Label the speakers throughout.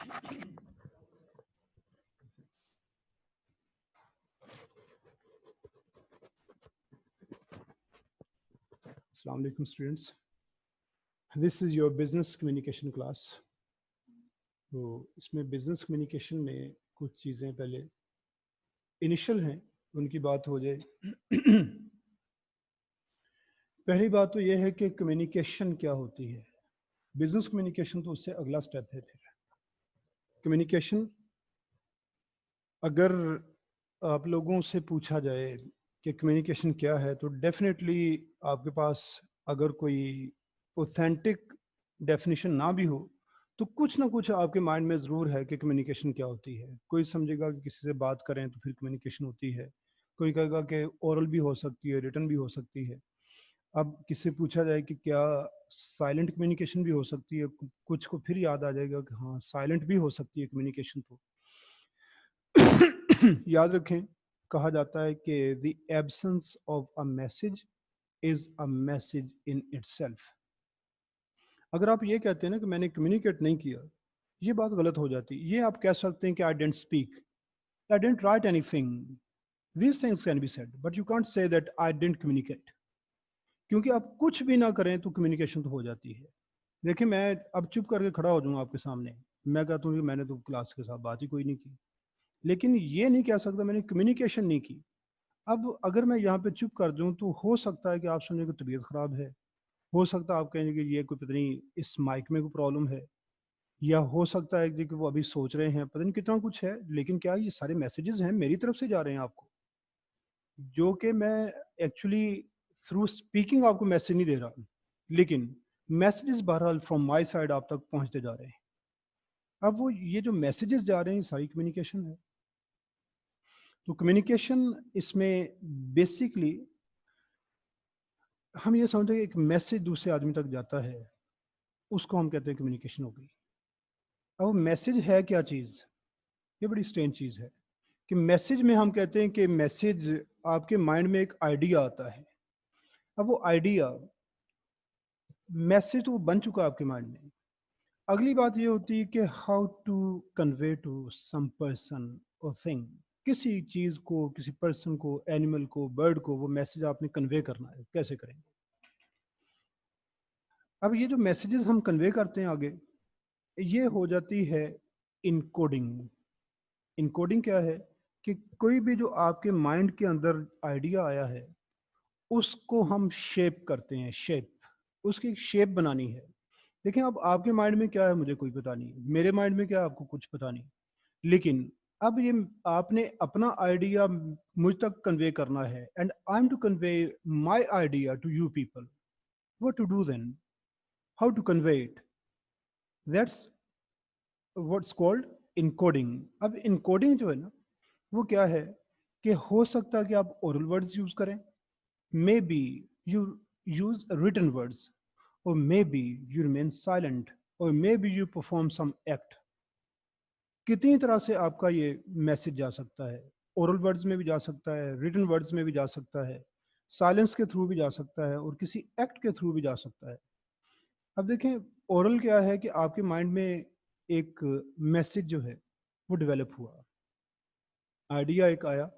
Speaker 1: Assalamu alaikum students. This is your business communication class. तो इसमें business communication में कुछ चीज़ें पहले इनिशियल हैं, उनकी बात हो जाए। पहली बात तो ये है कि कम्युनिकेशन क्या होती है। बिजनेस कम्युनिकेशन तो उससे अगला स्टेप है। फिर कम्युनिकेशन, अगर आप लोगों से पूछा जाए कि कम्युनिकेशन क्या है, तो डेफिनेटली आपके पास अगर कोई ऑथेंटिक डेफिनेशन ना भी हो तो कुछ ना कुछ आपके माइंड में ज़रूर है कि कम्युनिकेशन क्या होती है। कोई समझेगा कि किसी से बात करें तो फिर कम्युनिकेशन होती है, कोई कहेगा कि ओरल भी हो सकती है, रिटन भी हो सकती है। अब किससे पूछा जाए कि क्या साइलेंट कम्युनिकेशन भी हो सकती है, कुछ को फिर याद आ जाएगा कि हाँ साइलेंट भी हो सकती है कम्युनिकेशन। तो याद रखें, कहा जाता है कि the absence of a message is a message in itself. अगर आप ये कहते हैं ना कि मैंने कम्युनिकेट नहीं किया, ये बात गलत हो जाती है। ये आप कह सकते हैं कि I didn't speak, I didn't write anything, these things can be said, but you can't say that I didn't communicate, क्योंकि आप कुछ भी ना करें तो कम्युनिकेशन तो हो जाती है। देखिए, मैं अब चुप करके खड़ा हो जाऊंगा आपके सामने, मैं कहता हूँ कि मैंने तो क्लास के साथ बात ही कोई नहीं की, लेकिन ये नहीं कह सकता मैंने कम्युनिकेशन नहीं की। अब अगर मैं यहाँ पे चुप कर दूँ तो हो सकता है कि आप समझे कि तबीयत ख़राब है, हो सकता है आप कहेंगे कि ये कोई पता नहीं इस माइक में कोई प्रॉब्लम है, या हो सकता है कि वो अभी सोच रहे हैं, पता नहीं कितना कुछ है। लेकिन क्या ये सारे मैसेजेस हैं मेरी तरफ से जा रहे हैं आपको, जो कि मैं एक्चुअली थ्रू स्पीकिंग आपको मैसेज नहीं दे रहा, लेकिन मैसेजेस बहरहाल फ्रॉम माय साइड आप तक पहुंचते जा रहे हैं। अब वो ये जो मैसेजेस जा रहे हैं सारी कम्युनिकेशन है। तो कम्युनिकेशन इसमें बेसिकली हम ये समझते हैं कि एक मैसेज दूसरे आदमी तक जाता है, उसको हम कहते हैं कम्युनिकेशन हो गई। अब मैसेज है क्या चीज़, ये बड़ी स्ट्रेंज चीज़ है कि मैसेज में हम कहते हैं कि मैसेज आपके माइंड में एक आइडिया आता है। अब वो आइडिया मैसेज तो बन चुका आपके माइंड में। अगली बात ये होती है कि how to convey to some person और थिंग। किसी चीज़ को, किसी पर्सन को, एनिमल को, बर्ड को वो मैसेज आपने कन्वे करना है, कैसे करेंगे। अब ये जो मैसेजेस हम कन्वे करते हैं आगे, ये हो जाती है इनकोडिंग। इनकोडिंग क्या है कि कोई भी जो आपके माइंड के अंदर आइडिया आया है उसको हम शेप करते हैं, शेप, उसकी एक शेप बनानी है। देखिए, अब आपके माइंड में क्या है मुझे कोई पता नहीं, मेरे माइंड में क्या है आपको कुछ पता नहीं, लेकिन अब ये आपने अपना आइडिया मुझ तक कन्वे करना है, and I am to convey my idea to you people. What to do then, how to convey it, that's what's called encoding. अब इनकोडिंग जो है ना, वो क्या है कि हो सकता है कि आप ओरल वर्ड्स यूज करें, may be you use written words, और may be you remain silent, और may be you perform some act. कितनी तरह से आपका ये मैसेज जा सकता है, ओरल वर्ड्स में भी जा सकता है, रिटन वर्ड्स में भी जा सकता है, साइलेंस के थ्रू भी जा सकता है, और किसी एक्ट के थ्रू भी जा सकता है। अब देखें, ओरल क्या है कि आपके माइंड में एक मैसेज जो है वो डेवलप हुआ, आइडिया एक आया,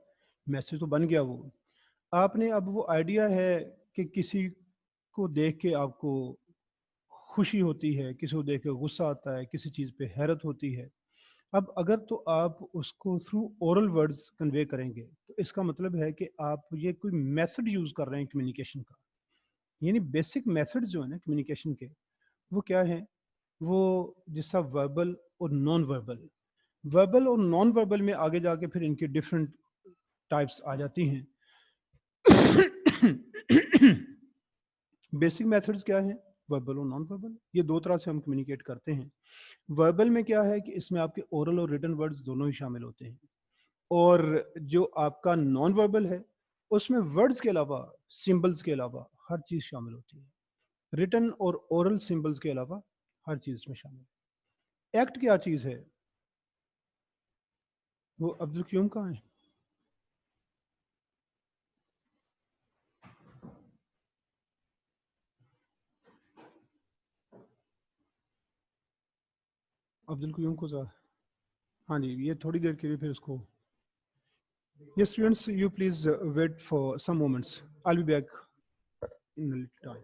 Speaker 1: मैसेज तो बन गया। वो आपने, अब वो आइडिया है कि किसी को देख के आपको खुशी होती है, किसी को देख के गुस्सा आता है, किसी चीज़ पे हैरत होती है। अब अगर तो आप उसको थ्रू ओरल वर्ड्स कन्वे करेंगे तो इसका मतलब है कि आप ये कोई मेथड यूज़ कर रहे हैं कम्युनिकेशन का। यानी बेसिक मेथड्स जो है ना कम्युनिकेशन के, वो क्या है, वो जिसका वर्बल और नॉन वर्बल, वर्बल और नॉन वर्बल में आगे जाके फिर इनके डिफरेंट टाइप्स आ जाती हैं। बेसिक मेथड्स क्या है, वर्बल और नॉन वर्बल, ये दो तरह से हम कम्युनिकेट करते हैं। वर्बल में क्या है कि इसमें आपके ओरल और रिटन वर्ड्स दोनों ही शामिल होते हैं, और जो आपका नॉन वर्बल है उसमें वर्ड्स के अलावा, सिंबल्स के अलावा हर चीज़ शामिल होती है। रिटन और ओरल सिंबल्स के अलावा हर चीज़ में शामिल है। एक्ट क्या चीज़ है, वो अब्दुल क्यूम कहाँ है। عبد القیوم کو ہاں جی یہ تھوڑی دیر کے لیے پھر اس کو yes students you please wait for some moments I be back in time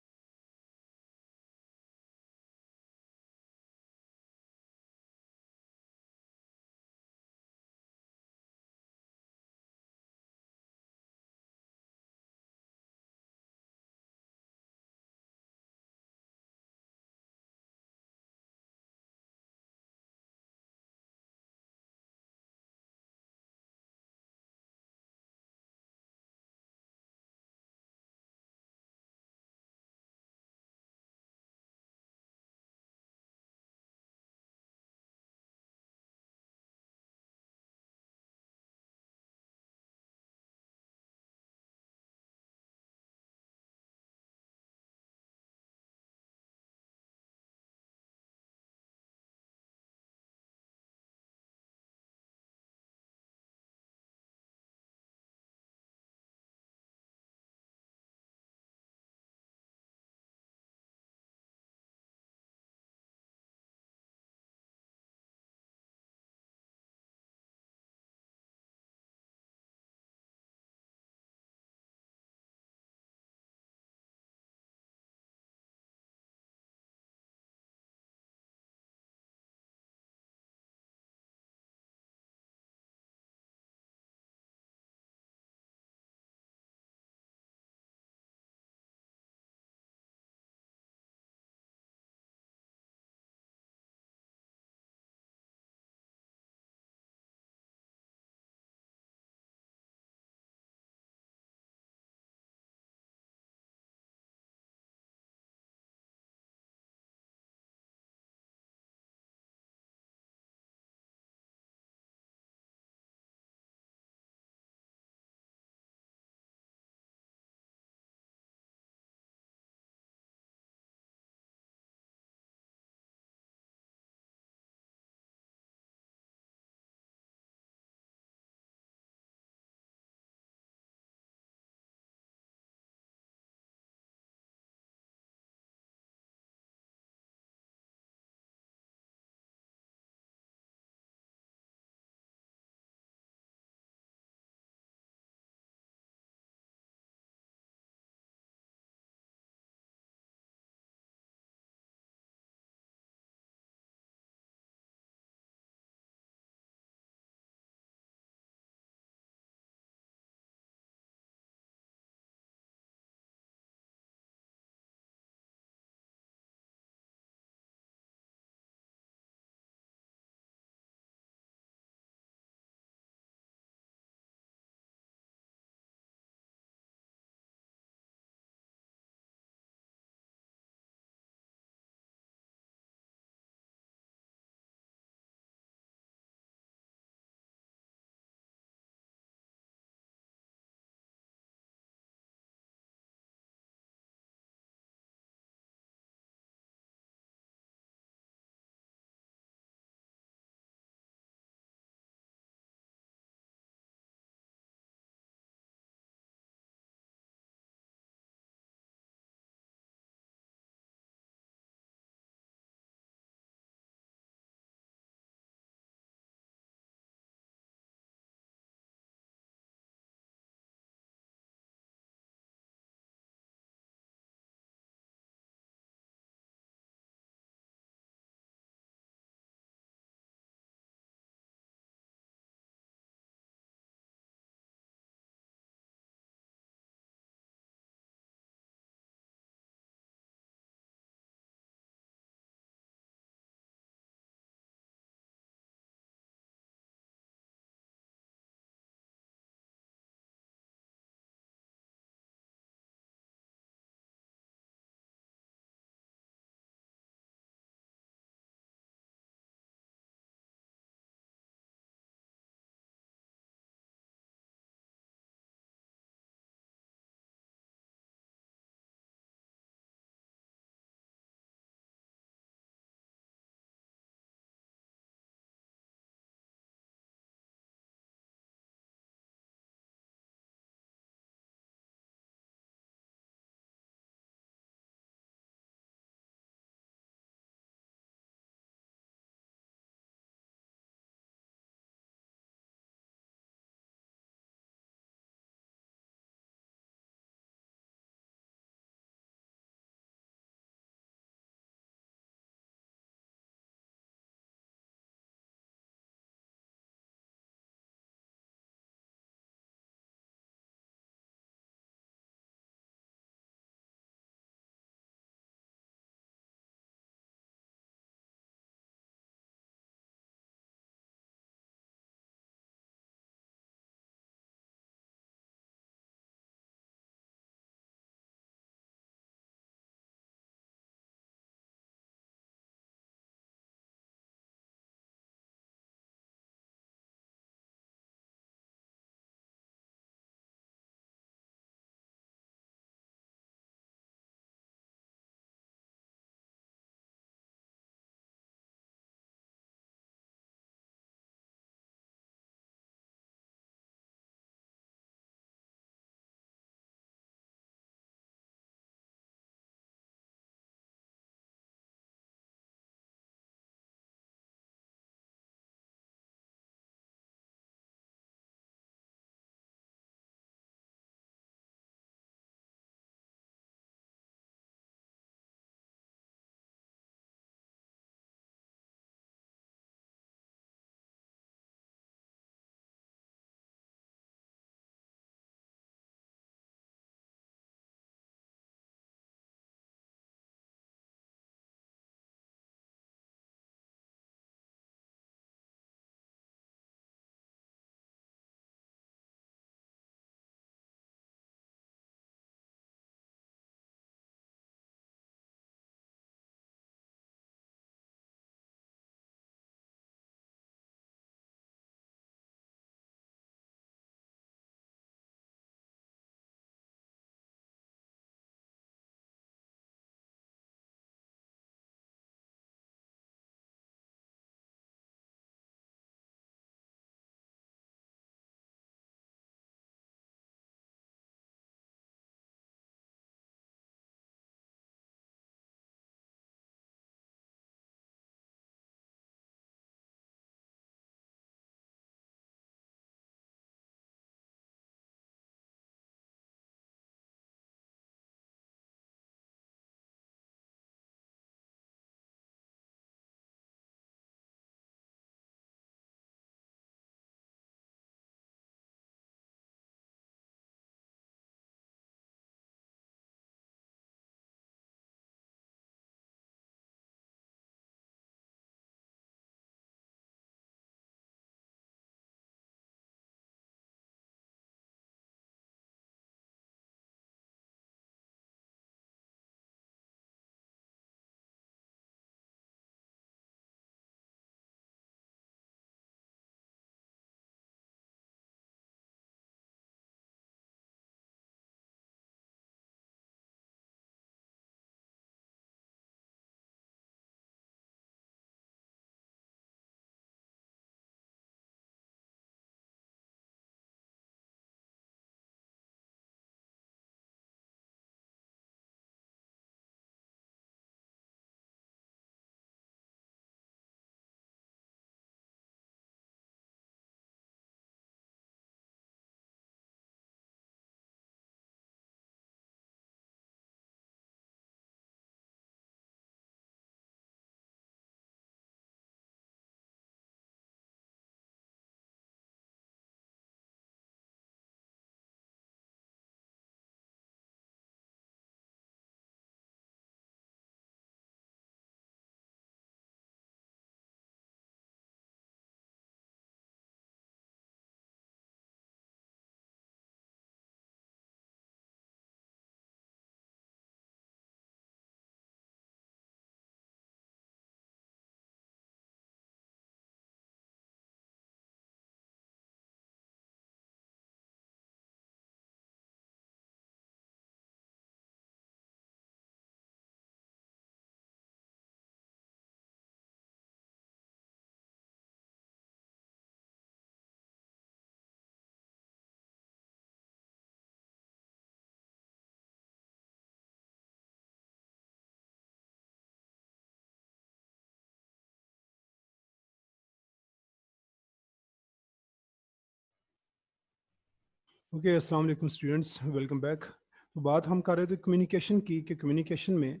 Speaker 1: okay, अस्सलाम वालेकुम स्टूडेंट्स, वेलकम बैक। तो बात हम कर रहे थे कम्युनिकेशन की, कि कम्युनिकेशन में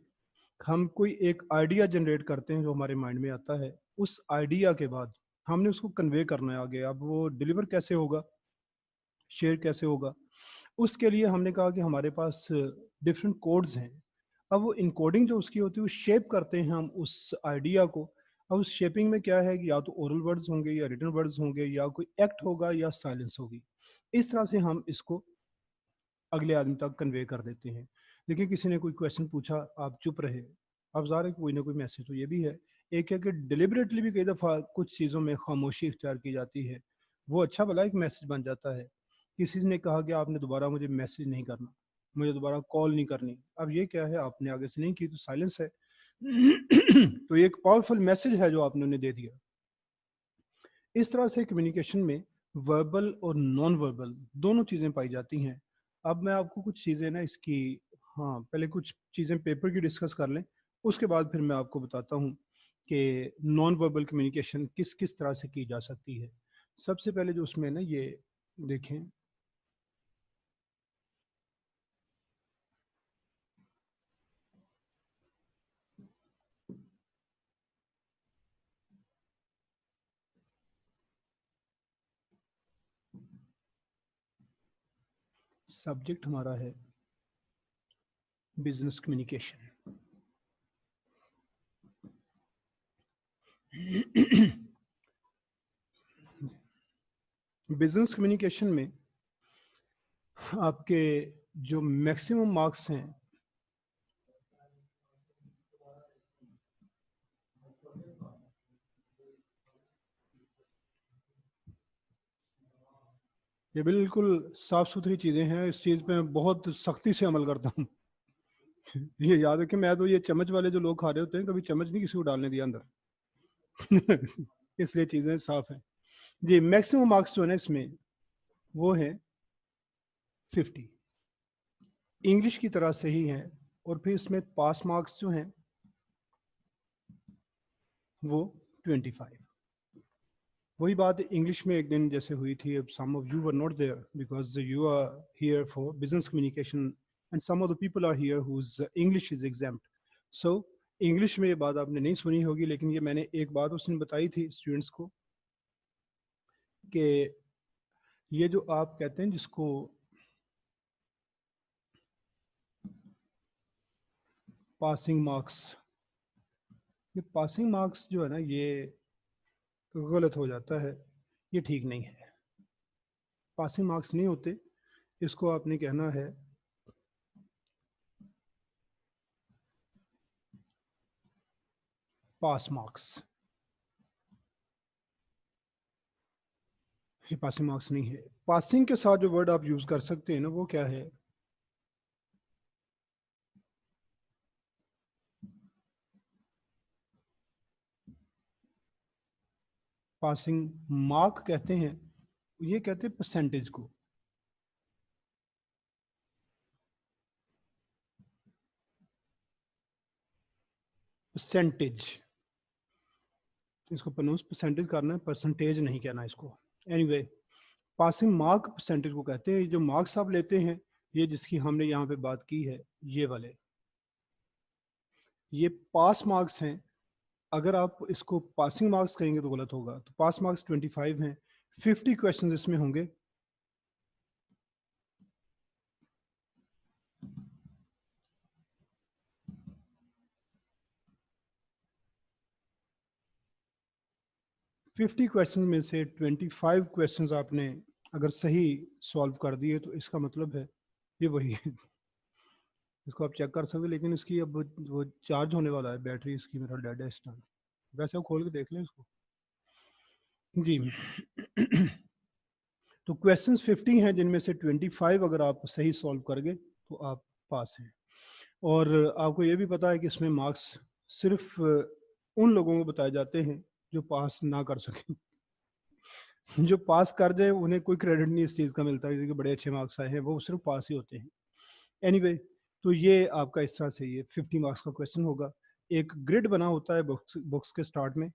Speaker 1: हम कोई एक आइडिया जनरेट करते हैं जो हमारे माइंड में आता है। उस आइडिया के बाद हमने उसको कन्वे करना है आगे। अब वो डिलीवर कैसे होगा, शेयर कैसे होगा, उसके लिए हमने कहा कि हमारे पास डिफरेंट कोड्स हैं। अब वो इनकोडिंग जो उसकी होती है वो शेप करते हैं हम उस आइडिया को। अब उस शेपिंग में क्या है कि या तो ओरल वर्ड्स होंगे या रिटन वर्ड्स होंगे या कोई एक्ट होगा या साइलेंस होगी। इस तरह से हम इसको अगले आदमी तक कन्वे कर देते हैं। लेकिन किसी ने कोई क्वेश्चन पूछा, आप चुप रहे, अब ज़ाहिर है कोई ना कोई मैसेज तो ये भी है। एक है कि डिलिबरेटली भी कई दफ़ा कुछ चीज़ों में खामोशी इख्तियार की जाती है, वो अच्छा भला एक मैसेज बन जाता है। किसी ने कहा कि आपने दोबारा मुझे मैसेज नहीं करना, मुझे दोबारा कॉल नहीं करनी। अब ये क्या है, आपने आगे से नहीं की तो साइलेंस है। तो ये एक पावरफुल मैसेज है जो आपने उन्हें दे दिया। इस तरह से कम्युनिकेशन में वर्बल और नॉन वर्बल दोनों चीज़ें पाई जाती हैं। अब मैं आपको कुछ चीज़ें ना इसकी, हाँ पहले कुछ चीज़ें पेपर की डिस्कस कर लें, उसके बाद फिर मैं आपको बताता हूँ कि नॉन वर्बल कम्युनिकेशन किस किस तरह से की जा सकती है। सबसे पहले जो उसमें ना ये देखें, सब्जेक्ट हमारा है बिजनेस कम्युनिकेशन। बिजनेस कम्युनिकेशन में आपके जो मैक्सिमम मार्क्स हैं, ये बिल्कुल साफ़ सुथरी चीज़ें हैं। इस चीज़ पे मैं बहुत सख्ती से अमल करता हूँ। ये याद है कि मैं तो ये चम्मच वाले जो लोग खा रहे होते हैं, कभी चम्मच नहीं किसी को डालने दिया अंदर। इसलिए चीज़ें साफ हैं। जी, मैक्सिमम मार्क्स जो है ना इसमें वो है 50, इंग्लिश की तरह से ही है। और फिर इसमें पास मार्क्स जो हैं वो 25। वही बात इंग्लिश में एक दिन जैसे हुई थी। अब some of you were not there because you are here for business communication and some of the people are here whose English is examined. So English में ये बात आपने नहीं सुनी होगी, लेकिन ये मैंने एक बात उसने बताई थी स्टूडेंट्स को कि ये जो आप कहते हैं जिसको पासिंग मार्क्स, ये पासिंग मार्क्स जो है ना ये गलत हो जाता है, ये ठीक नहीं है। पासिंग मार्क्स नहीं होते, इसको आपने कहना है पास मार्क्स। ये पासिंग मार्क्स नहीं है। पासिंग के साथ जो वर्ड आप यूज कर सकते हैं ना वो क्या है, पासिंग मार्क कहते हैं, ये कहते हैं परसेंटेज को। परसेंटेज, इसको प्रोनाउंस परसेंटेज करना है, परसेंटेज नहीं कहना इसको। एनीवे, पासिंग मार्क परसेंटेज को कहते हैं। जो मार्क्स आप लेते हैं, ये जिसकी हमने यहाँ पे बात की है, ये वाले, ये पास मार्क्स हैं। अगर आप इसको पासिंग मार्क्स कहेंगे तो गलत होगा। तो पास मार्क्स 25 हैं, 50 क्वेश्चन इसमें होंगे। फिफ्टी क्वेश्चन में से 25 क्वेश्चन आपने अगर सही सॉल्व कर दिए तो इसका मतलब है ये वही है। इसको आप चेक कर सकते हैं, लेकिन इसकी अब वो चार्ज होने वाला है, बैटरी इसकी मेरा डेड है इस टाइम। वैसे आप खोल के देख लें इसको। जी। तो क्वेश्चंस 50 हैं, जिनमें से 25 अगर आप सही सॉल्व कर गए तो आप पास हैं। और आपको ये भी पता है कि इसमें मार्क्स सिर्फ उन लोगों को बताए जाते हैं जो पास ना कर सकें। जो पास कर जाए उन्हें कोई क्रेडिट नहीं इस चीज़ का मिलता है कि बड़े अच्छे मार्क्स आए हैं, वो सिर्फ पास ही होते हैं। एनीवे, तो ये आपका इस तरह से ये 50 मार्क्स का क्वेश्चन होगा। एक ग्रिड बना होता है बुक्स के स्टार्ट में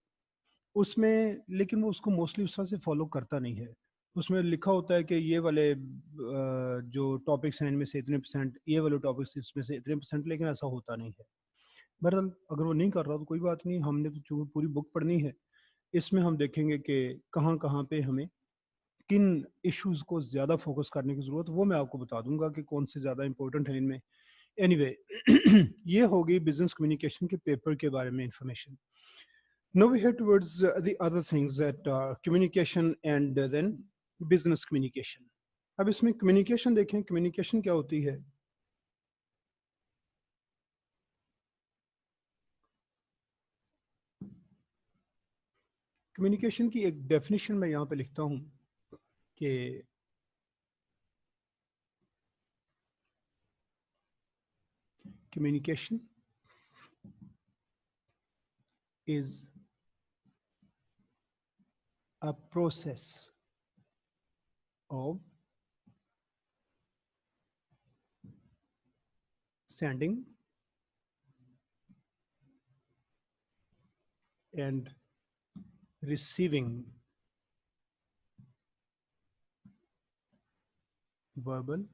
Speaker 1: उसमें, लेकिन वो उसको मोस्टली उस तरह से फॉलो करता नहीं है। उसमें लिखा होता है कि ये वाले जो टॉपिक्स हैं इनमें से इतने परसेंट, ये वाले टॉपिक्स इसमें से इतने परसेंट, लेकिन ऐसा होता नहीं है। बहरहाल अगर वो नहीं कर रहा तो कोई बात नहीं, हमने तो चूँकि पूरी बुक पढ़नी है, इसमें हम देखेंगे कि कहाँ कहाँ पे हमें किन इश्यूज़ को ज़्यादा फोकस करने की ज़रूरत, वो मैं आपको बता दूंगा कि कौन से ज़्यादा इंपॉर्टेंट हैं इनमें। एनीवे ये हो गई बिजनेस कम्युनिकेशन के पेपर के बारे में information. Now we head towards the other things that communication and then business communication. अब इसमें communication देखें, communication क्या होती है? Communication की एक definition मैं यहाँ पे लिखता हूँ कि communication is a process of sending and receiving verbal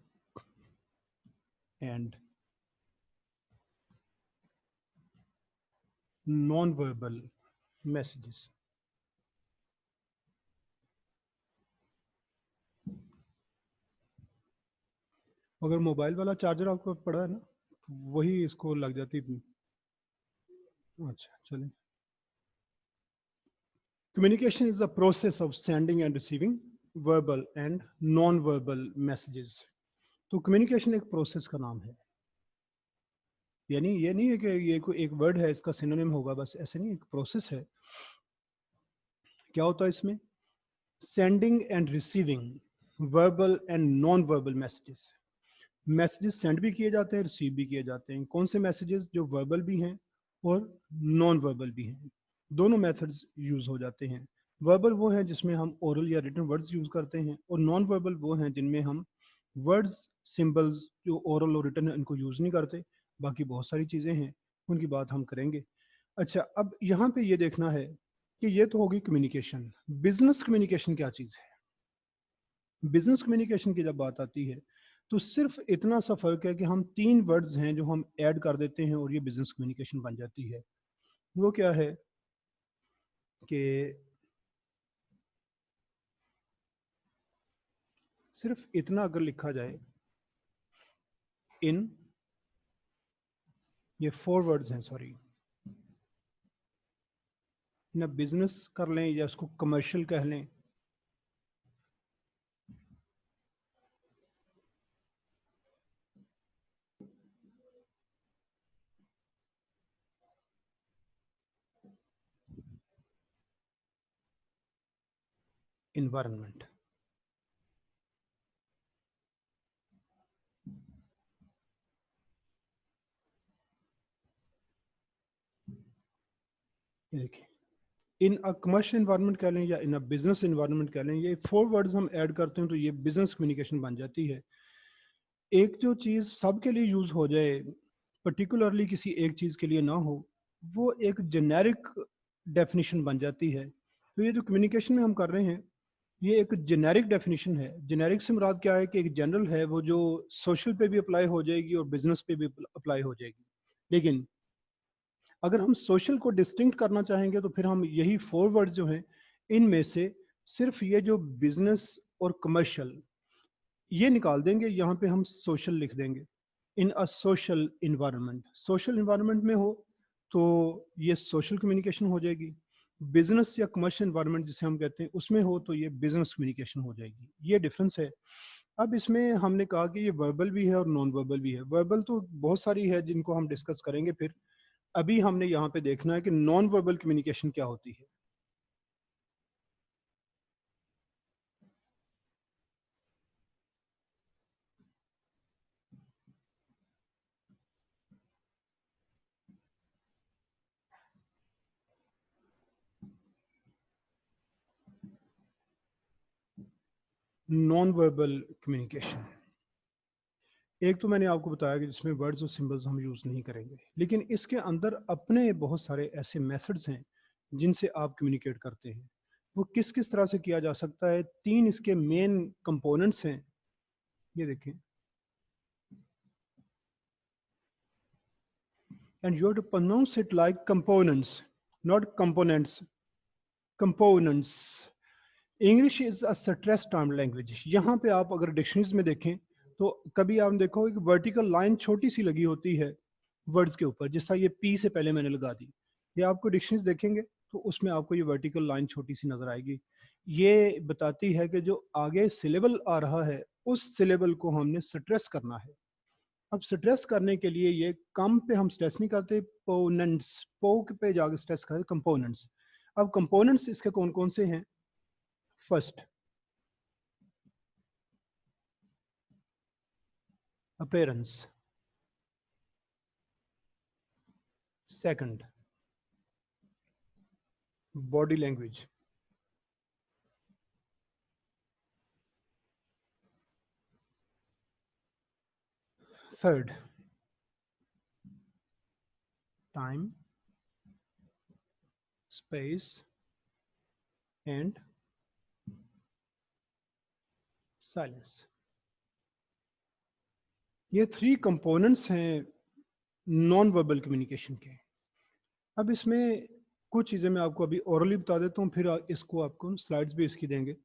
Speaker 1: and non-verbal messages. अगर मोबाइल वाला चार्जर आपको पड़ा है ना, वही इसको लग जाती। अच्छा चलिए। Communication is a process of sending and receiving verbal and non-verbal messages. तो communication एक process का नाम है, यानी ये नहीं है कि ये कोई एक वर्ड है इसका सिनोनिम होगा, बस ऐसे नहीं, एक प्रोसेस है। क्या होता है इसमें? Sending end receiving verbal and non verbal messages. Messages send भी किए जाते हैं, रिसीव भी किए जाते हैं। कौन से मैसेजेस? जो वर्बल भी हैं और नॉन वर्बल भी हैं, दोनों मेथड्स यूज़ हो जाते हैं। वर्बल वो हैं जिसमें हम ओरल या रिटन वर्ड्स यूज़ करते हैं, और नॉन वर्बल वो हैं जिनमें हम वर्ड्स, सिंबल्स जो ओरल और रिटन है इनको यूज़ नहीं करते। बाकी बहुत सारी चीज़ें हैं, उनकी बात हम करेंगे। अच्छा, अब यहाँ पे ये देखना है कि ये तो होगी कम्युनिकेशन। बिजनेस कम्युनिकेशन क्या चीज़ है? बिजनेस कम्युनिकेशन की जब बात आती है तो सिर्फ इतना सा फर्क है कि हम 3 वर्ड्स हैं जो हम ऐड कर देते हैं और ये बिजनेस कम्युनिकेशन बन जाती है। वो क्या है कि सिर्फ इतना अगर लिखा जाए, इन, ये 4 वर्ड्स हैं, सॉरी, ना बिजनेस कर लें या उसको कमर्शियल कह लें, इन्वायरमेंट। ये देखिए, इन अ कमर्शियल इन्वायरमेंट कह लें या इन अ बिजनेस इन्वायरमेंट कह लें, ये 4 वर्ड्स हम ऐड करते हैं तो ये बिजनेस कम्युनिकेशन बन जाती है। एक जो चीज़ सबके लिए यूज़ हो जाए, पर्टिकुलरली किसी एक चीज़ के लिए ना हो, वो एक जेनेरिक डेफिनेशन बन जाती है। तो ये जो कम्युनिकेशन में हम कर रहे हैं, ये एक जेनेरिक डेफिनेशन है। जेनेरिक से मुराद क्या है कि एक जनरल है, वो जो सोशल पे भी अप्लाई हो जाएगी और बिजनेस पे भी अप्लाई हो जाएगी। लेकिन अगर हम सोशल को डिस्टिंक्ट करना चाहेंगे तो फिर हम यही 4 वर्ड्स जो हैं, इनमें से सिर्फ ये जो बिजनेस और कमर्शियल, ये निकाल देंगे, यहाँ पे हम सोशल लिख देंगे। In a social environment, social environment में हो तो ये सोशल कम्युनिकेशन हो जाएगी। बिजनेस या कमर्शियल इन्वायरमेंट जिसे हम कहते हैं उसमें हो तो ये बिजनेस कम्युनिकेशन हो जाएगी। ये डिफरेंस है। अब इसमें हमने कहा कि ये वर्बल भी है और नॉन वर्बल भी है। वर्बल तो बहुत सारी है जिनको हम डिस्कस करेंगे फिर। अभी हमने यहाँ पे देखना है कि नॉन वर्बल कम्युनिकेशन क्या होती है। नॉन वर्बल कम्युनिकेशन, एक तो मैंने आपको बताया कि जिसमें वर्ड्स और सिंबल्स हम यूज़ नहीं करेंगे, लेकिन इसके अंदर अपने बहुत सारे ऐसे मेथड्स हैं जिनसे आप कम्युनिकेट करते हैं। वो किस किस तरह से किया जा सकता है। 3 इसके मेन कंपोनेंट्स हैं, ये देखें, and you have to pronounce it like components, not components, components. English is a stress term language. यहाँ पे आप अगर डिक्शनरीज में देखें तो कभी आप देखोगे कि वर्टिकल लाइन छोटी सी लगी होती है वर्ड्स के ऊपर, जिस तरह ये पी से पहले मैंने लगा दी। ये आपको डिक्शनरीज देखेंगे तो उसमें आपको ये वर्टिकल लाइन छोटी सी नजर आएगी। ये बताती है कि जो आगे सिलेबल आ रहा है उस सिलेबल को हमने स्ट्रेस करना है। अब स्ट्रेस करने के लिए ये कम पे हम स्ट्रेस नहीं करते, पोनेंट्स पो पे जाकर स्ट्रेस करते, कंपोनेंट्स। अब कंपोनेंट्स इसके कौन कौन से हैं? First, appearance. Second, body language. Third, time, space, and silence. ये 3 कंपोनेंट्स हैं नॉन वर्बल कम्युनिकेशन के। अब इसमें कुछ चीज़ें मैं आपको अभी ओरली बता देता हूँ, फिर इसको आपको स्लाइड्स भी इसकी देंगे।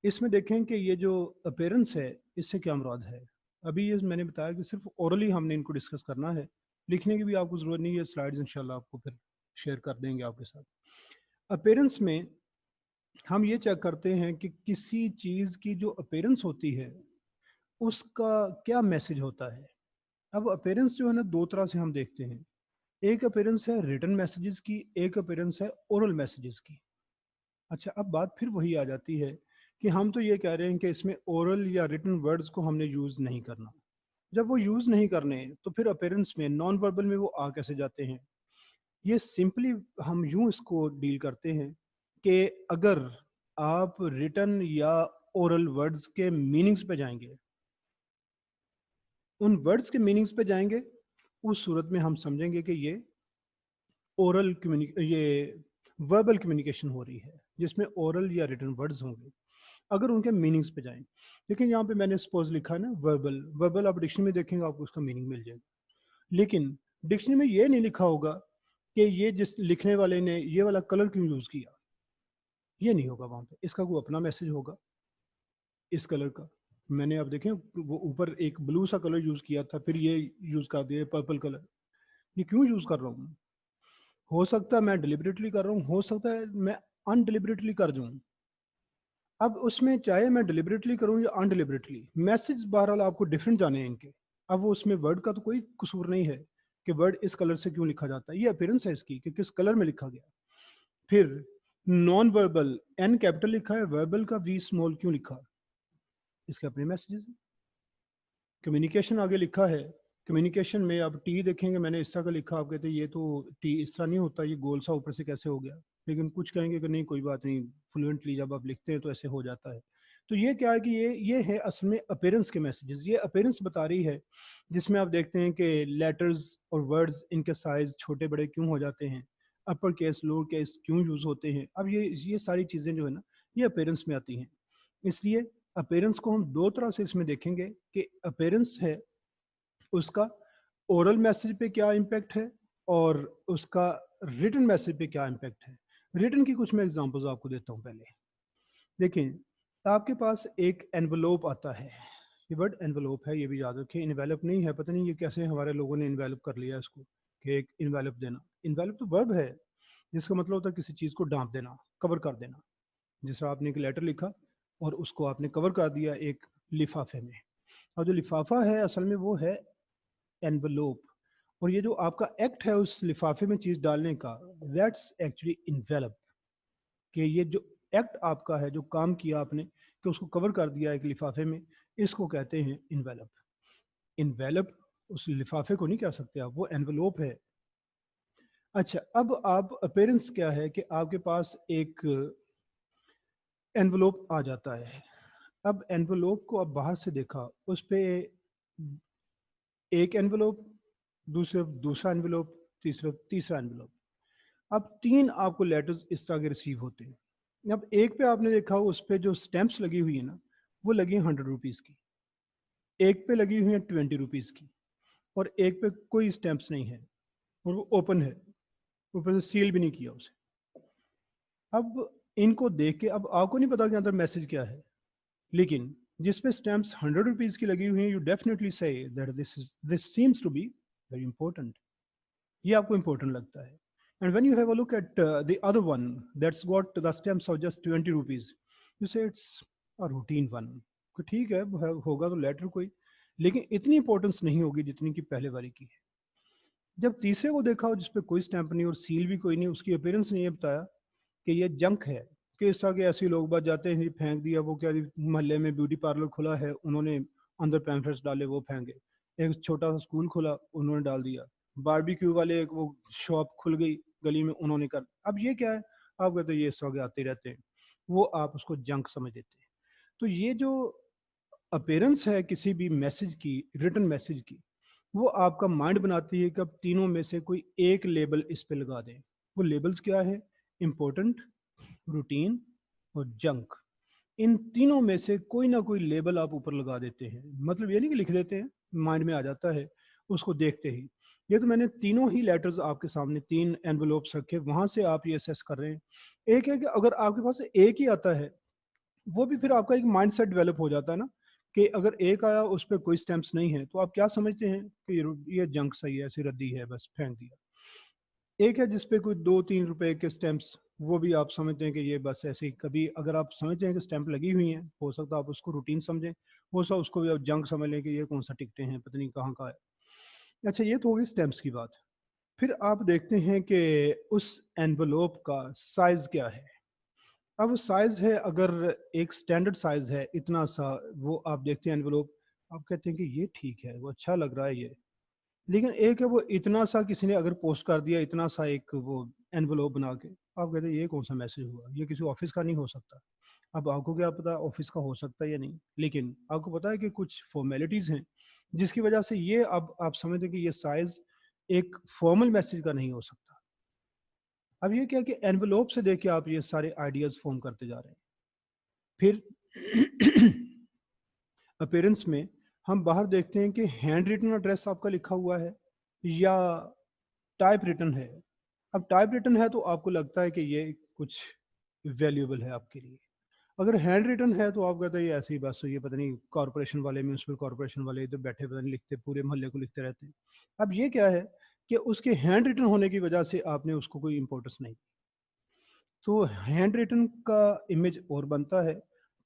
Speaker 1: इसमें देखें कि ये जो अपीयरेंस है इससे क्या मुराद है। अभी ये मैंने बताया कि सिर्फ ओरली हमने इनको डिस्कस करना है, लिखने की भी आपको ज़रूरत नहीं है, स्लाइड्स इंशाल्लाह आपको फिर शेयर कर देंगे आपके साथ। अपीयरेंस में हम ये चेक करते हैं कि किसी चीज़ की जो अपीयरेंस होती है उसका क्या मैसेज होता है। अब अपीयरेंस जो है ना, 2 तरह से हम देखते हैं। एक अपीयरेंस है रिटन मैसेजेस की, एक अपीयरेंस है ओरल मैसेजेस की। अच्छा, अब बात फिर वही आ जाती है कि हम तो ये कह रहे हैं कि इसमें ओरल या रिटन वर्ड्स को हमने यूज़ नहीं करना। जब वो यूज़ नहीं करने तो फिर अपीयरेंस में नॉन वर्बल में वो आ कैसे जाते हैं? ये सिंपली हम यूं इसको डील करते हैं कि अगर आप रिटन या ओरल वर्ड्स के मीनिंग्स पे जाएंगे, उन वर्ड्स के मीनिंग्स पे जाएंगे, उस सूरत में हम समझेंगे कि ये ओरल ये वर्बल कम्युनिकेशन हो रही है जिसमें ओरल या रिटन वर्ड्स होंगे। अगर उनके मीनिंग्स पे जाएं, लेकिन यहाँ पे मैंने सपोज लिखा है ना वर्बल, वर्बल आप डिक्शनरी में देखेंगे आपको उसका मीनिंग मिल जाएगा, लेकिन डिक्शनरी में ये नहीं लिखा होगा कि ये जिस लिखने वाले ने ये वाला कलर क्यों यूज़ किया, ये नहीं होगा वहाँ पे। इसका कोई अपना मैसेज होगा इस कलर का। मैंने अब देखें वो ऊपर एक ब्लू सा कलर यूज़ किया था, फिर ये यूज़ कर दिया पर्पल कलर, ये क्यों यूज़ कर रहा हूँ? हो सकता है मैं डिलिबरेटली कर रहा हूँ, हो सकता है मैं अनडिलिबरेटली कर दूँ। अब उसमें चाहे मैं डिलिबरेटली करूँ या अनडिलिबरेटली, मैसेज बहरहाल आपको डिफरेंट जाने हैं इनके। अब वो उसमें वर्ड का तो कोई कसूर नहीं है कि वर्ड इस कलर से क्यों लिखा जाता है, ये अपीयरेंस है इसकी कि किस कलर में लिखा गया। फिर नॉन वर्बल एन कैपिटल लिखा है, वर्बल का वी स्मॉल क्यों लिखा, इसके अपने मैसेजेस हैं। कम्युनिकेशन आगे लिखा है, कम्युनिकेशन में आप टी देखेंगे, मैंने इस तरह का लिखा, आप कहते हैं ये तो टी इस तरह नहीं होता, ये गोल सा ऊपर से कैसे हो गया, लेकिन कुछ कहेंगे कि नहीं कोई बात नहीं, फ्लुएंटली जब आप लिखते हैं तो ऐसे हो जाता है। तो ये क्या है कि ये है असल में अपीयरेंस के मैसेजेस। ये अपीयरेंस बता रही है जिसमें आप देखते हैं कि लेटर्स और वर्ड्स इनके साइज छोटे बड़े क्यों हो जाते हैं, अपर केस लोअर केस क्यों यूज़ होते हैं। अब ये सारी चीज़ें जो है ना, ये अपीयरेंस में आती हैं। इसलिए अपीयरेंस को हम 2 तरह से इसमें देखेंगे कि अपीयरेंस है उसका ओरल मैसेज पे क्या इम्पैक्ट है और उसका रिटन मैसेज पे क्या इम्पैक्ट है। रिटन की कुछ मैं एग्जांपल्स आपको देता हूँ। पहले देखें, आपके पास एक एनवलोप आता है, ये वर्ड एनवलोप है, ये भी याद रखें, इन्वेलप नहीं है। पता नहीं ये कैसे हमारे लोगों ने इन्वेलप कर लिया इसको कि एक इन्वेलप देना। इन्वेलप तो वर्ब है जिसका मतलब होता है किसी चीज़ को ढांप देना, कवर कर देना। जिस तरह आपने एक लेटर लिखा और उसको आपने कवर कर दिया एक लिफाफे में, और जो लिफाफा है असल में वो है एनवलोप, और ये जो आपका एक्ट है उस लिफाफे में चीज़ डालने का, दैट्स एक्चुअली इन्वेलप। कि ये जो एक्ट आपका है, जो काम किया आपने कि उसको कवर कर दिया एक लिफाफे में, इसको कहते हैं इन्वेलप। इन्वेलप उस लिफाफे को नहीं कह सकते आप, वो एनवलोप है। अच्छा, अब आप अपीयरेंस क्या है कि आपके पास एक एनवलोप आ जाता है। अब एनवलोप को अब बाहर से देखा, उस पे एक एनवलोप, दूसरा एनवलोप, तीसरा एनवलोप। अब 3 आपको लेटर्स इस तरह के रिसीव होते हैं। अब एक पे आपने देखा उस पे जो स्टैंप्स लगी हुई है ना, वो लगी है 100 रुपीज़ की, एक पे लगी हुई है 20 रुपीज़ की, और एक पे कोई स्टैंप्स नहीं है और वो ओपन है, ऊपर से सील भी नहीं किया उसे। अब इनको देख के अब आपको नहीं पता कि अंदर मैसेज क्या है, लेकिन जिस पे स्टैंप्स 100 रुपीज़ की लगी हुई हैं, you definitely say that this seems to be very important, ये आपको इंपॉर्टेंट लगता है। And when you have a look at the other one that's got the stamps of just 20 rupees, you say it's a routine one, ठीक है होगा तो letter कोई, लेकिन इतनी इंपॉर्टेंस नहीं होगी जितनी कि पहले वाली की है। जब तीसरे को देखा जिसपे कोई स्टैंप नहीं और सील भी कोई नहीं, उसकी अपीयरेंस ने ये बताया कि ये जंक है, कि इस तरह के ऐसे लोग बात जाते हैं फेंक दिया, वो क्या मोहल्ले में ब्यूटी पार्लर खुला है उन्होंने अंदर पैम्फलेट्स डाले वो फेंके, एक छोटा सा स्कूल खुला उन्होंने डाल दिया, बारबेक्यू वाले एक वो शॉप खुल गई गली में उन्होंने कर, अब ये क्या है, आप कहते हैं ये इस तरह के आते रहते हैं, वो आप उसको जंक समझ देते हैं। तो ये जो अपीयरेंस है किसी भी मैसेज की, रिटन मैसेज की, वो आपका माइंड बनाती है कि अब तीनों में से कोई एक लेबल इस पे लगा दें। वो लेबल्स क्या है, इम्पोर्टेंट, रूटीन और जंक, इन तीनों में से कोई ना कोई लेबल आप ऊपर लगा देते हैं। मतलब ये नहीं कि लिख देते हैं, माइंड में आ जाता है उसको देखते ही। ये तो मैंने तीनों ही लेटर्स आपके सामने, तीन एनवलप्स रखे, वहां से आप ये असेस कर रहे हैं। एक है कि अगर आपके पास एक ही आता है, वो भी फिर आपका एक माइंड सेट डेवलप हो जाता है ना, कि अगर एक आया उस पर कोई स्टैंप्स नहीं है तो आप क्या समझते हैं कि ये जंक सही है, ऐसी रद्दी है, बस फेंक दिया। एक है जिसपे कोई 2-3 रुपए के स्टैंप्स, वो भी आप समझते हैं कि ये बस ऐसे ही, कभी अगर आप समझते हैं कि स्टैंप लगी हुई हैं, हो सकता है आप उसको रूटीन समझें, हो सकता उसको भी आप जंक समझ लें कि ये कौन सा टिकटें हैं, पता नहीं कहाँ का है। अच्छा, ये तो होगी स्टैंप्स की बात। फिर आप देखते हैं कि उस एनवलोप का साइज क्या है। अब साइज है, अगर एक स्टैंडर्ड साइज है इतना सा, वो आप देखते हैं एनवलोप, आप कहते हैं कि ये ठीक है, वो अच्छा लग रहा है ये, लेकिन एक है वो इतना सा किसी ने अगर पोस्ट कर दिया, इतना सा एक वो एनवलोप बना के, आप कहते हैं ये कौन सा मैसेज हुआ, ये किसी ऑफिस का नहीं हो सकता। अब आपको क्या पता ऑफिस का हो सकता है या नहीं, लेकिन आपको पता है कि कुछ फॉर्मेलिटीज़ हैं जिसकी वजह से ये, अब आप समझते हैं कि ये साइज एक फॉर्मल मैसेज का नहीं हो सकता। अब ये क्या कि एनवलोप से देख के आप ये सारे आइडियाज़ फॉर्म करते जा रहे हैं। फिर अपीयरेंस में हम बाहर देखते हैं कि हैंड रिटन एड्रेस आपका लिखा हुआ है या टाइप रिटन है। अब टाइप रिटन है तो आपको लगता है कि ये कुछ वैल्यूएबल है आपके लिए, अगर हैंड रिटन है तो आप कहते हैं ये ऐसे ही बस, ये पता नहीं कॉर्पोरेशन वाले, म्यूनसिपल कॉर्पोरेशन वाले इधर बैठे पता नहीं लिखते, पूरे मोहल्ले को लिखते रहते हैं। अब ये क्या है कि उसके हैंड रिटन होने की वजह से आपने उसको कोई इंपॉर्टेंस नहीं, तो हैंड रिटन का इमेज और बनता है,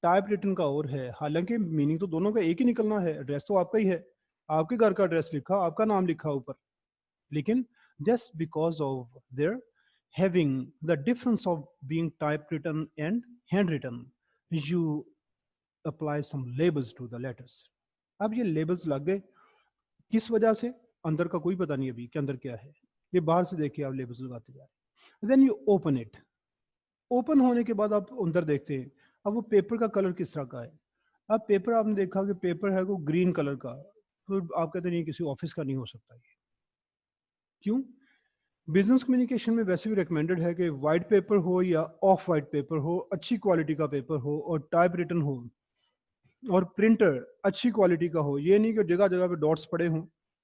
Speaker 1: टाइप रिटन का और है, हालांकि मीनिंग तो दोनों का एक ही निकलना है, एड्रेस तो आपका ही है, आपके घर का एड्रेस लिखा, आपका नाम लिखा ऊपर, लेकिन just because of their having the difference of being typewritten and handwritten, you apply some labels to the letters। अब ये लेबल्स लग गए, किस वजह से, अंदर का कोई पता नहीं अभी कि अंदर क्या है, ये बाहर से देखिए आप लेबल्स लगाते जा रहे हैं। Then you open it, open होने के बाद आप अंदर देखते हैं, अब वो पेपर का कलर किस तरह का है। अब पेपर आपने देखा कि पेपर है वो ग्रीन कलर का, तो आप कहते नहीं किसी ऑफिस का नहीं हो सकता ये, क्यों, बिजनेस कम्युनिकेशन में वैसे भी रिकमेंडेड है कि वाइट पेपर हो या ऑफ वाइट पेपर हो, अच्छी क्वालिटी का पेपर हो और टाइप रिटन हो और प्रिंटर अच्छी क्वालिटी का हो, ये नहीं कि जगह जगह पे डॉट्स पड़े हों,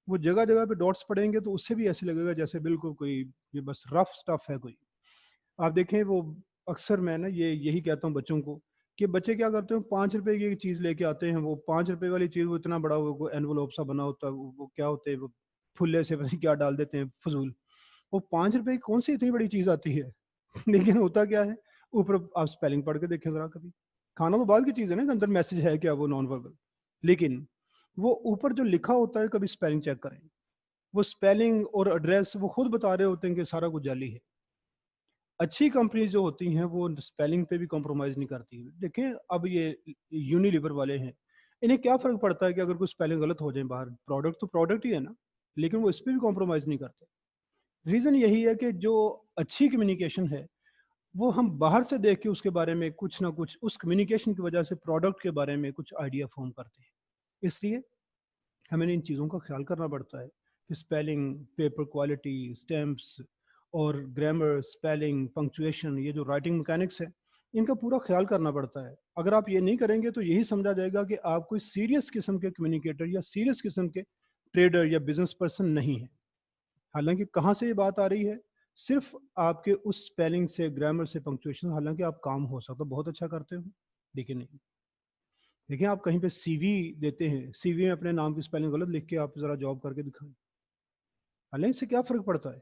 Speaker 1: वो जगह जगह पे डॉट्स पड़ेंगे तो उससे भी ऐसे लगेगा जैसे बिल्कुल कोई ये बस रफ स्टफ है कोई। आप देखें वो, अक्सर मैं ना ये यही कहता हूँ बच्चों को, कि बच्चे क्या करते हैं, 5 रुपए की चीज़ लेके आते हैं, वो 5 रुपए वाली चीज़ वो इतना बड़ा वो एनवलोप सा बना होता है, वो क्या होते हैं वो फुल्ले से पता नहीं क्या डाल देते हैं फजूल, वो 5 रुपए की कौन सी इतनी बड़ी चीज़ आती है लेकिन होता क्या है, ऊपर आप स्पेलिंग पढ़ के देखें जरा कभी, खाना तो बाद की चीज़ है ना कि अंदर मैसेज है क्या वो नॉन वर्बल, लेकिन वो ऊपर जो लिखा होता है कभी स्पेलिंग चेक करें, वो स्पेलिंग और एड्रेस वो खुद बता रहे होते हैं कि सारा कुछ जाली है। अच्छी कंपनीज जो होती हैं वो स्पेलिंग पे भी कॉम्प्रोमाइज़ नहीं करती। देखें अब ये यूनिलीवर वाले हैं, इन्हें क्या फ़र्क पड़ता है कि अगर कोई स्पेलिंग गलत हो जाए, बाहर प्रोडक्ट तो प्रोडक्ट ही है ना, लेकिन वो इस पर भी कॉम्प्रोमाइज़ नहीं करते। रीज़न यही है कि जो अच्छी कम्युनिकेशन है वो हम बाहर से देख के उसके बारे में कुछ ना कुछ, उस कम्युनिकेशन की वजह से प्रोडक्ट के बारे में कुछ आइडिया फॉर्म करते हैं। इसलिए हमें इन चीज़ों का ख्याल करना पड़ता है कि स्पेलिंग, पेपर क्वालिटी, स्टैम्प्स और ग्रामर, स्पेलिंग, पंक्चुएशन, ये जो राइटिंग मैकेनिक्स है, इनका पूरा ख्याल करना पड़ता है। अगर आप ये नहीं करेंगे तो यही समझा जाएगा कि आप कोई सीरियस किस्म के कम्युनिकेटर या सीरियस किस्म के ट्रेडर या बिजनेस पर्सन नहीं है। हालांकि कहाँ से ये बात आ रही है, सिर्फ आपके उस स्पेलिंग से, ग्रामर से, पंक्चुएशन, हालांकि आप काम हो सकता बहुत अच्छा करते हो, लेकिन नहीं। देखिए आप कहीं पे सीवी देते हैं, सीवी में अपने नाम की स्पेलिंग गलत लिख के आप ज़रा जॉब करके दिखाएं, हालांकि इससे क्या फ़र्क पड़ता है।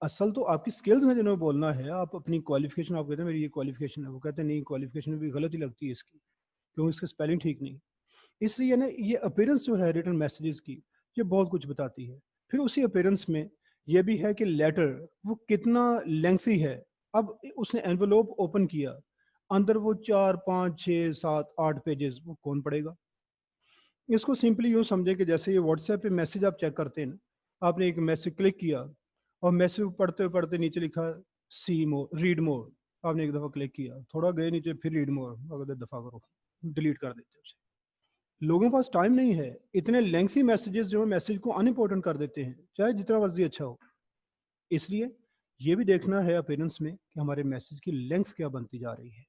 Speaker 1: असल तो आपकी स्किल्स में जिन्होंने बोलना है, आप अपनी क्वालिफिकेशन, आप कहते हैं मेरी ये क्वालिफिकेशन है, वो कहते हैं नहीं क्वालिफिकेशन भी गलत ही लगती है इसकी, क्योंकि इसका स्पेलिंग ठीक नहीं। इसलिए ना ये अपीयरेंस जो है रिटन मैसेजेस की, ये बहुत कुछ बताती है। फिर उसी अपीयरेंस में ये भी है कि लेटर वो कितना लेंथी है। अब उसने एनवलप ओपन किया, अंदर वो 4 5 6 7 8 पेजेस, वो कौन पढ़ेगा। इसको सिंपली यूँ समझे कि जैसे ये व्हाट्सएप पे मैसेज आप चेक करते हैं ना, आपने एक मैसेज क्लिक किया और मैसेज पढ़ते पढ़ते नीचे लिखा सी मोर, रीड मोर, आपने एक दफ़ा क्लिक किया, थोड़ा गए नीचे, फिर रीड मोर, अगर दफ़ा करो, डिलीट कर देते उसे। लोगों के पास टाइम नहीं है, इतने लेंथी मैसेजेस जो है मैसेज को अनइम्पोर्टेंट कर देते हैं, चाहे जितना मर्जी अच्छा हो। इसलिए ये भी देखना है अपीयरेंस में कि हमारे मैसेज की लेंथ क्या बनती जा रही है।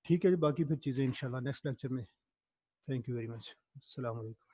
Speaker 1: ठीक है जी, बाकी फिर चीज़ें इंशाल्लाह नेक्स्ट लेक्चर में। Thank you very much. अस्सलाम वालेकुम।